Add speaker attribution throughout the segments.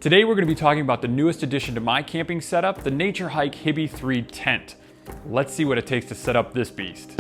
Speaker 1: Today we're going to be talking about the newest addition to my camping setup, the Naturehike Hiby 3 tent. Let's see what it takes to set up this beast.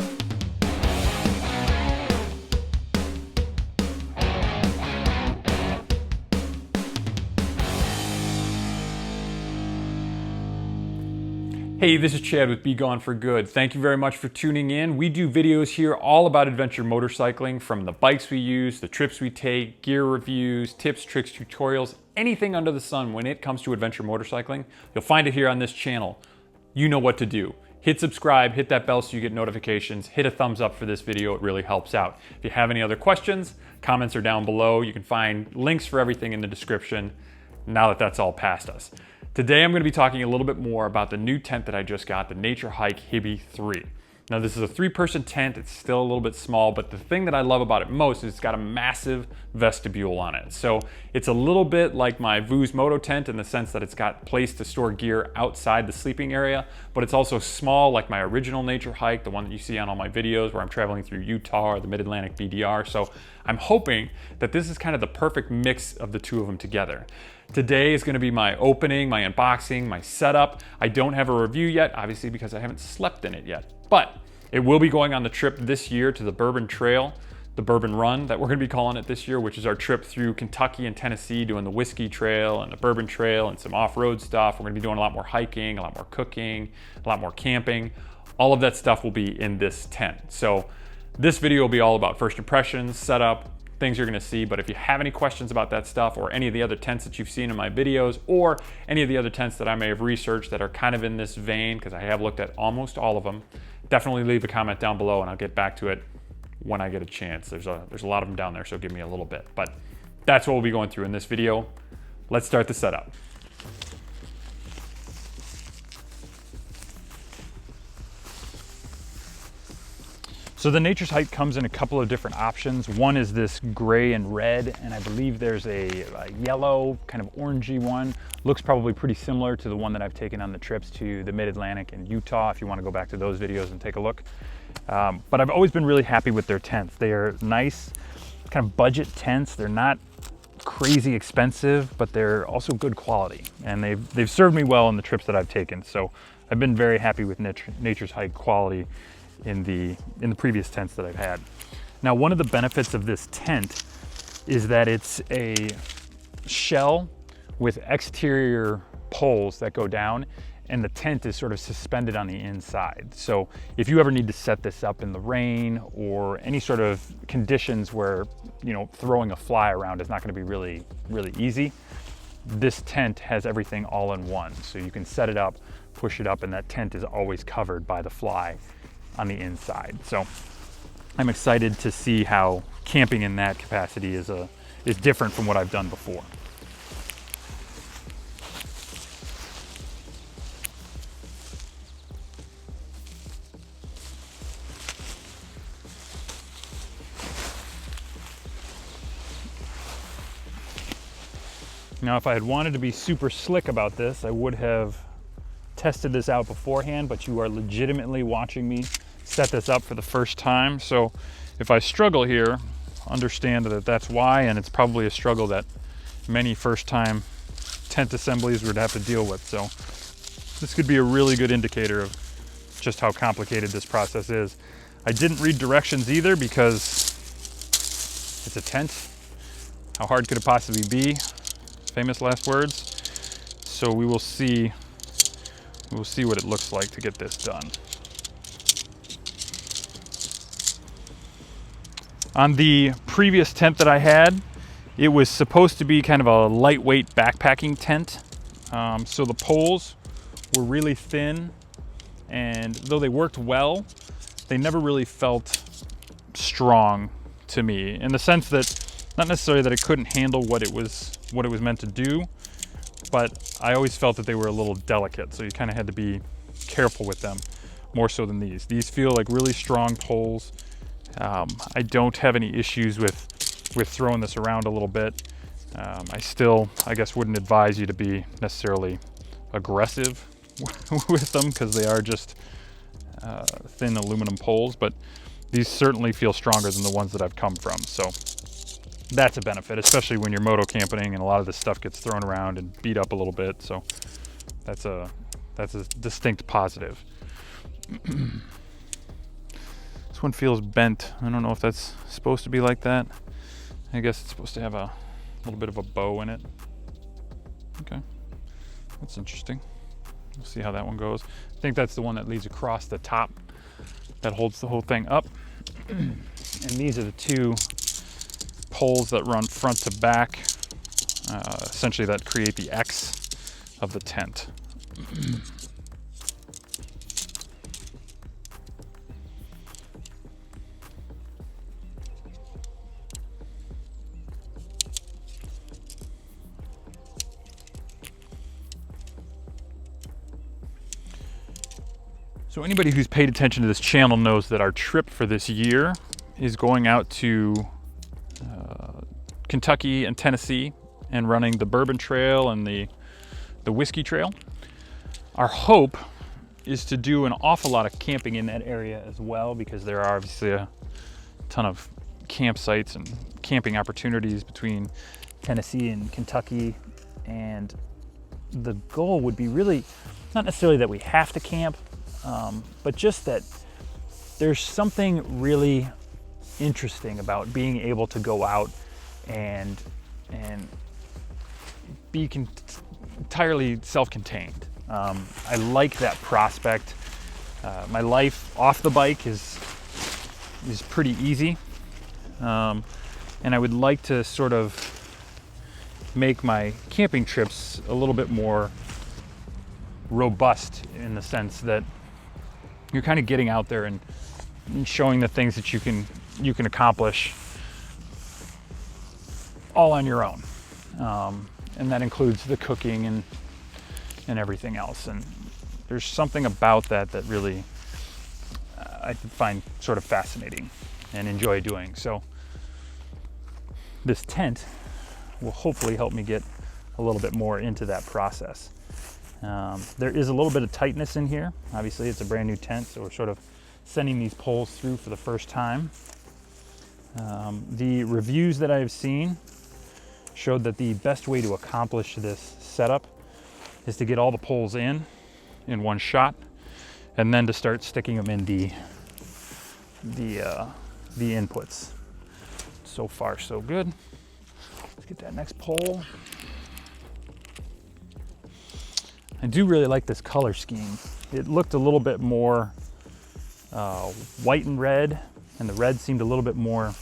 Speaker 1: Hey, this is Chad with Be Gone for Good. Thank you very much for tuning in. We do videos here all about adventure motorcycling, from the bikes we use, the trips we take, gear reviews, tips, tricks, tutorials, anything under the sun when it comes to adventure motorcycling. You'll find it here on this channel. You know what to do. Hit subscribe, hit that bell so you get notifications, hit a thumbs up for this video, it really helps out. If you have any other questions, comments are down below. You can find links for everything in the description now that that's all past us. Today I'm going to be talking a little bit more about the new tent that I just got, the Naturehike Hiby 3. Now this is a 3-person tent, it's still a little bit small, but the thing that I love about it most is it's got a massive vestibule on it. So it's a little bit like my Vooz Moto tent in the sense that it's got place to store gear outside the sleeping area, but it's also small like my original Naturehike, the one that you see on all my videos where I'm traveling through Utah or the Mid-Atlantic BDR. So I'm hoping that this is kind of the perfect mix of the two of them together. Today is going to be my opening, my unboxing, my setup. I don't have a review yet, obviously because I haven't slept in it yet, but it will be going on the trip this year to the Bourbon Trail, the Bourbon Run that we're going to be calling it this year, which is our trip through Kentucky and Tennessee doing the Whiskey Trail and the Bourbon Trail and some off-road stuff. We're going to be doing a lot more hiking, a lot more cooking, a lot more camping. All of that stuff will be in this tent. So this video will be all about first impressions, setup, things you're going to see. But if you have any questions about that stuff or any of the other tents that you've seen in my videos or any of the other tents that I may have researched that are kind of in this vein, because I have looked at almost all of them, definitely leave a comment down below and I'll get back to it when I get a chance. There's a lot of them down there, so give me a little bit. But that's what we'll be going through in this video. Let's start the setup. So the Naturehike comes in a couple of different options. One is this gray and red, and I believe there's a yellow, kind of orangey one. Looks probably pretty similar to the one that I've taken on the trips to the Mid-Atlantic and Utah, if you want to go back to those videos and take a look. But I've always been really happy with their tents. They are nice, kind of budget tents. They're not crazy expensive, but they're also good quality. And they've served me well on the trips that I've taken. So I've been very happy with Naturehike quality in the previous tents that I've had. Now, one of the benefits of this tent is that it's a shell with exterior poles that go down, and the tent is sort of suspended on the inside. So if you ever need to set this up in the rain or any sort of conditions where, you know, throwing a fly around is not going to be really easy, this tent has everything all in one. So you can set it up, push it up, and that tent is always covered by the fly on the inside. So I'm excited to see how camping in that capacity is different from what I've done before. Now, if I had wanted to be super slick about this, I would have tested this out beforehand, but you are legitimately watching me set this up for the first time. So if I struggle here, understand that that's why, and it's probably a struggle that many first-time tent assemblies would have to deal with. So this could be a really good indicator of just how complicated this process is. I didn't read directions either because it's a tent. How hard could it possibly be? Famous last words. So we will see. We'll see what it looks like to get this done. On the previous tent that I had, it was supposed to be kind of a lightweight backpacking tent. So the poles were really thin, and though they worked well, they never really felt strong to me, in the sense that, not necessarily that it couldn't handle what it was meant to do, but I always felt that they were a little delicate, so you kind of had to be careful with them, more so than these. These feel like really strong poles. I don't have any issues with throwing this around a little bit. I still, I guess, wouldn't advise you to be necessarily aggressive with them because they are just thin aluminum poles, but these certainly feel stronger than the ones that I've come from. So that's a benefit, especially when you're moto camping and a lot of this stuff gets thrown around and beat up a little bit. So that's a distinct positive. This one feels bent. I don't know if that's supposed to be like that. I guess it's supposed to have a little bit of a bow in it. Okay, that's interesting. We'll see how that one goes. I think that's the one that leads across the top that holds the whole thing up. And these are the two poles that run front to back, essentially that create the X of the tent. So anybody who's paid attention to this channel knows that our trip for this year is going out to Kentucky and Tennessee and running the Bourbon Trail and the Whiskey Trail. Our hope is to do an awful lot of camping in that area as well, because there are obviously a ton of campsites and camping opportunities between Tennessee and Kentucky. And the goal would be really not necessarily that we have to camp, but just that there's something really interesting about being able to go out and be entirely self-contained. I like that prospect. My life off the bike is pretty easy, and I would like to sort of make my camping trips a little bit more robust, in the sense that you're kind of getting out there and showing the things that you can accomplish all on your own, and that includes the cooking and everything else. And there's something about that really I find sort of fascinating and enjoy doing. So this tent will hopefully help me get a little bit more into that process. There is a little bit of tightness in here. Obviously it's a brand new tent, so we're sort of sending these poles through for the first time. The reviews that I've seen showed that the best way to accomplish this setup is to get all the poles in one shot, and then to start sticking them in the inputs. So far so good. Let's get that next pole. I do really like this color scheme. It looked a little bit more white and red, and the red seemed a little bit more,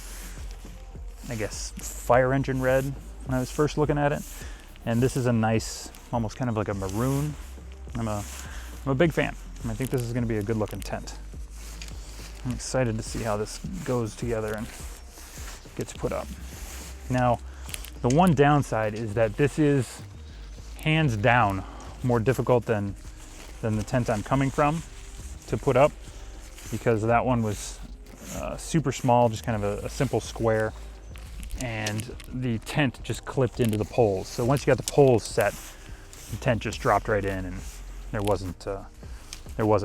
Speaker 1: I guess, fire engine red when I was first looking at it. And this is a nice, almost kind of like a maroon. I'm a big fan. I think this is going to be a good looking tent. I'm excited to see how this goes together and gets put up. Now, the one downside is that this is hands down more difficult than the tent I'm coming from to put up, because that one was super small, just kind of a simple square, and the tent just clipped into the poles. So once you got the poles set, the tent just dropped right in, and there wasn't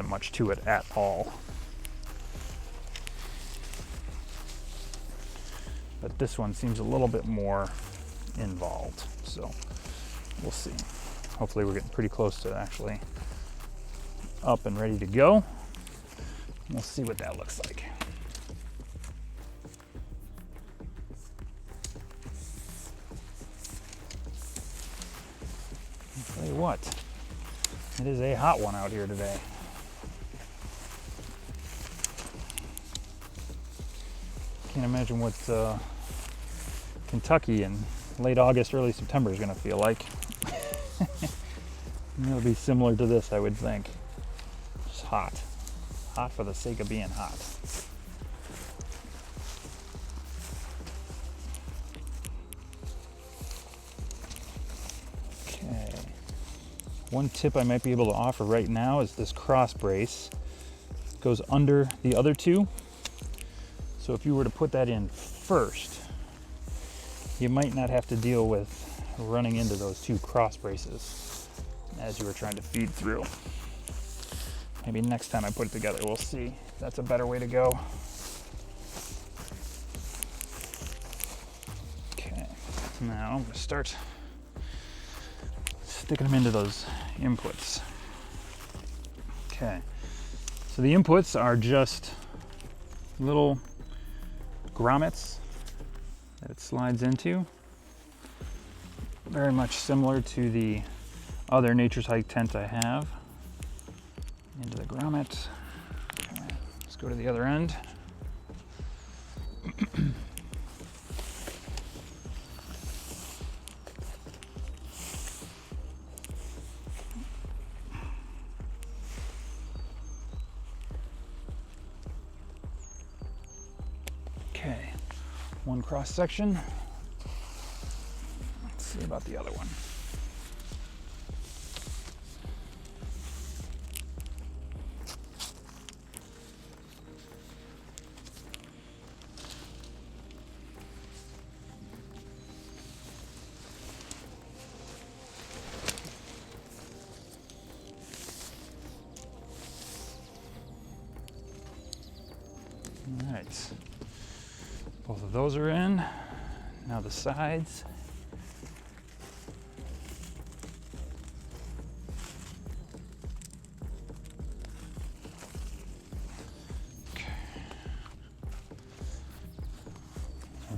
Speaker 1: much to it at all. But this one seems a little bit more involved, so we'll see. Hopefully we're getting pretty close to actually up and ready to go. We'll see what that looks like. I'll tell you what, it is a hot one out here today. Can't imagine what Kentucky in late August, early September is going to feel like. It'll be similar to this, I would think. Just hot. Hot for the sake of being hot. Okay. One tip I might be able to offer right now is this cross brace goes under the other two. So if you were to put that in first, you might not have to deal with running into those two cross braces as you were trying to feed through. Maybe next time I put it together, we'll see. That's a better way to go.
Speaker 2: Now I'm gonna start sticking them into those inputs. Okay, so the inputs are just little grommets that it slides into. Very much similar to the other Nature's Hike tent I have. Into the grommet. Okay, let's go to the other end. Okay, one cross section. Let's see about the other one. All right, both of those are in. Now the sides. Okay.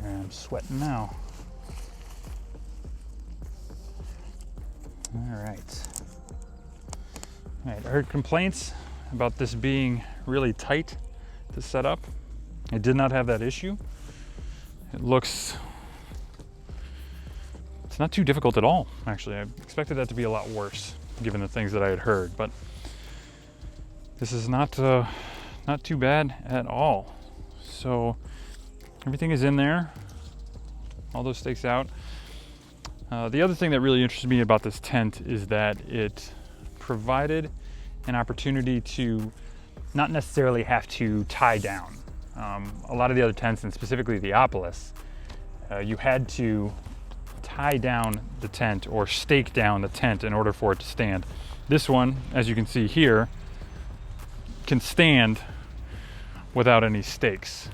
Speaker 2: I'm sweating now. All right. All right, I heard complaints about this being really tight to set up. I did not have that issue. It's not too difficult at all, actually. I expected that to be a lot worse, given the things that I had heard, but this is not too bad at all. So everything is in there, all those stakes out. The other thing that really interested me about this tent is that it provided an opportunity to not necessarily have to tie down. A lot of the other tents, and specifically the Opolis, you had to tie down the tent or stake down the tent in order for it to stand. This one, as you can see here, can stand without any stakes,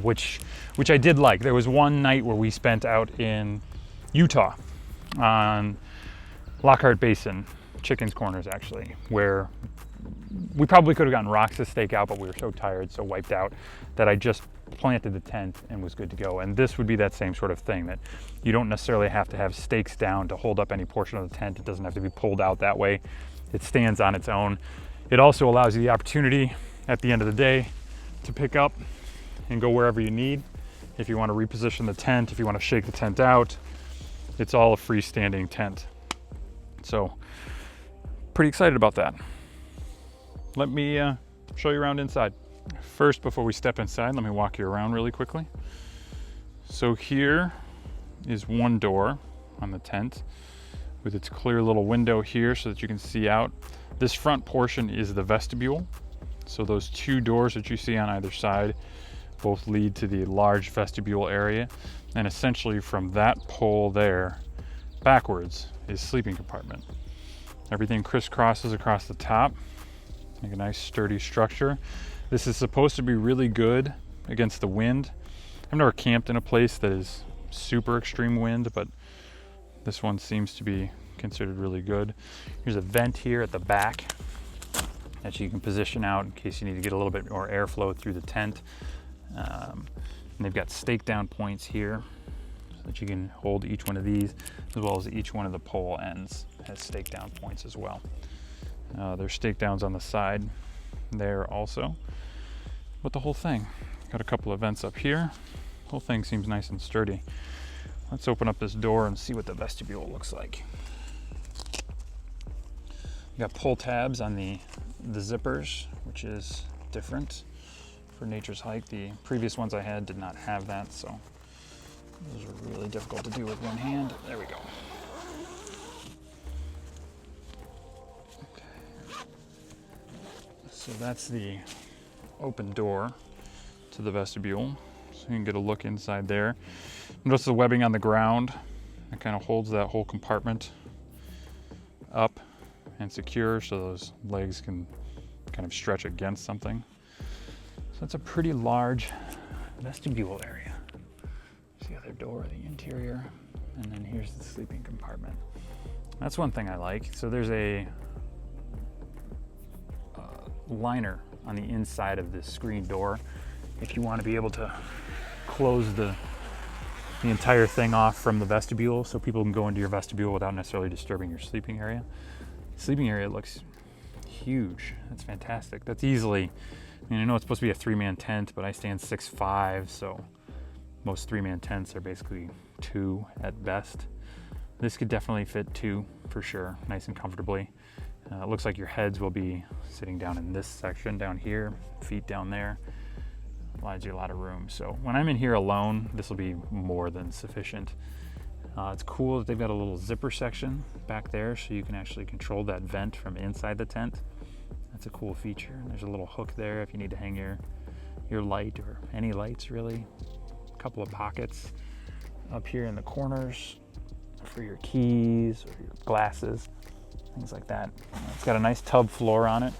Speaker 2: which I did like. There was one night where we spent out in Utah on Lockhart Basin, Chicken's Corners actually, where we probably could have gotten rocks to stake out, but we were so tired, so wiped out, that I just planted the tent and was good to go. And this would be that same sort of thing, that you don't necessarily have to have stakes down to hold up any portion of the tent. It doesn't have to be pulled out that way. It stands on its own. It also allows you the opportunity at the end of the day to pick up and go wherever you need. If you want to reposition the tent, if you want to shake the tent out, it's all a freestanding tent. So pretty excited about that. Let me show you around inside. First, before we step inside, let me walk you around really quickly. So here is one door on the tent with its clear little window here so that you can see out. This front portion is the vestibule. So those two doors that you see on either side both lead to the large vestibule area. And essentially from that pole there backwards is sleeping compartment. Everything crisscrosses across the top. Make a nice sturdy structure. This is supposed to be really good against the wind. I've never camped in a place that is super extreme wind, but this one seems to be considered really good. Here's a vent here at the back that you can position out in case you need to get a little bit more airflow through the tent. And they've got stake down points here so that you can hold each one of these, as well as each one of the pole ends has stake down points as well. There's stake downs on the side there also, but the whole thing got a couple of vents up here. The whole thing seems nice and sturdy. Let's open up this door and see what the vestibule looks like. We got pull tabs on the zippers, which is different for Nature's Hike. The previous ones I had did not have that, so those are really difficult to do with one hand. There we go. So that's the open door to the vestibule. So you can get a look inside there. Notice the webbing on the ground. It kind of holds that whole compartment up and secure so those legs can kind of stretch against something. So that's a pretty large vestibule area. See the other door, the interior. And then here's the sleeping compartment. That's one thing I like. So there's a liner on the inside of this screen door if you want to be able to close the entire thing off from the vestibule so people can go into your vestibule without necessarily disturbing your sleeping area. Sleeping area looks huge. That's fantastic. That's easily, I mean, I know it's supposed to be a 3-man tent, but I stand 6'5", so most 3-man tents are basically 2 at best. This could definitely fit 2 for sure, nice and comfortably. It looks like your heads will be sitting down in this section down here, feet down there. Allows you a lot of room. So when I'm in here alone, this will be more than sufficient. It's cool that they've got a little zipper section back there so you can actually control that vent from inside the tent. That's a cool feature. And there's a little hook there if you need to hang your light or any lights really. A couple of pockets up here in the corners for your keys or your glasses, things like that. It's got a nice tub floor on it.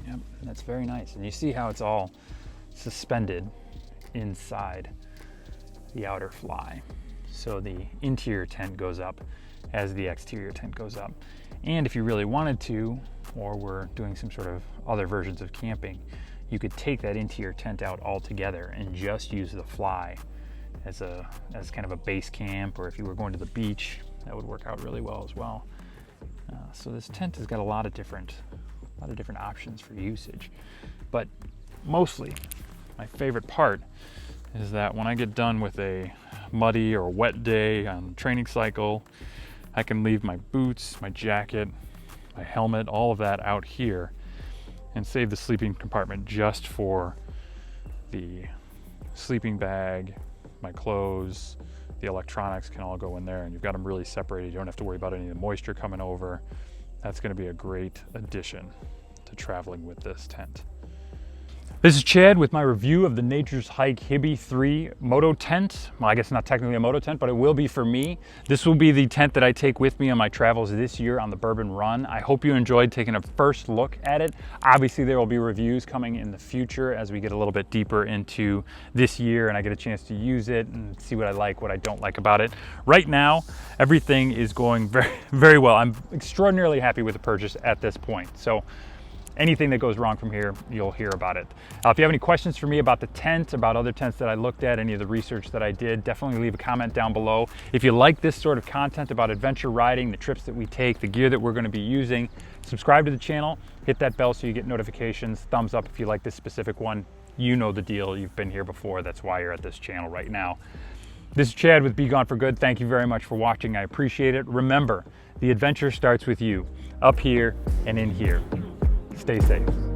Speaker 2: Yep, that's very nice. And you see how it's all suspended inside the outer fly. So the interior tent goes up as the exterior tent goes up. And if you really wanted to, or were doing some sort of other versions of camping, you could take that interior tent out altogether and just use the fly as kind of a base camp, or if you were going to the beach, that would work out really well as well. So this tent has got a lot of different options for usage. But mostly, my favorite part is that when I get done with a muddy or wet day on the training cycle, I can leave my boots, my jacket, my helmet, all of that out here and save the sleeping compartment just for the sleeping bag, my clothes, the electronics can all go in there, and you've got them really separated. You don't have to worry about any of the moisture coming over. That's going to be a great addition to traveling with this tent. This is Chad with my review of the Naturehike Hiby 3 moto tent. Well, I guess not technically a moto tent, but it will be for me. This will be the tent that I take with me on my travels this year on the Bourbon Run. I hope you enjoyed taking a first look at it. Obviously, there will be reviews coming in the future as we get a little bit deeper into this year and I get a chance to use it and see what I like, what I don't like about it. Right now, everything is going very, very well. I'm extraordinarily happy with the purchase at this point. So anything that goes wrong from here, you'll hear about it. If you have any questions for me about the tent, about other tents that I looked at, any of the research that I did, definitely leave a comment down below. If you like this sort of content about adventure riding, the trips that we take, the gear that we're going to be using, subscribe to the channel, hit that bell so you get notifications, thumbs up if you like this specific one. You know the deal, you've been here before, that's why you're at this channel right now. This is Chad with Be Gone for Good. Thank you very much for watching, I appreciate it. Remember, the adventure starts with you, up here and in here. Stay safe.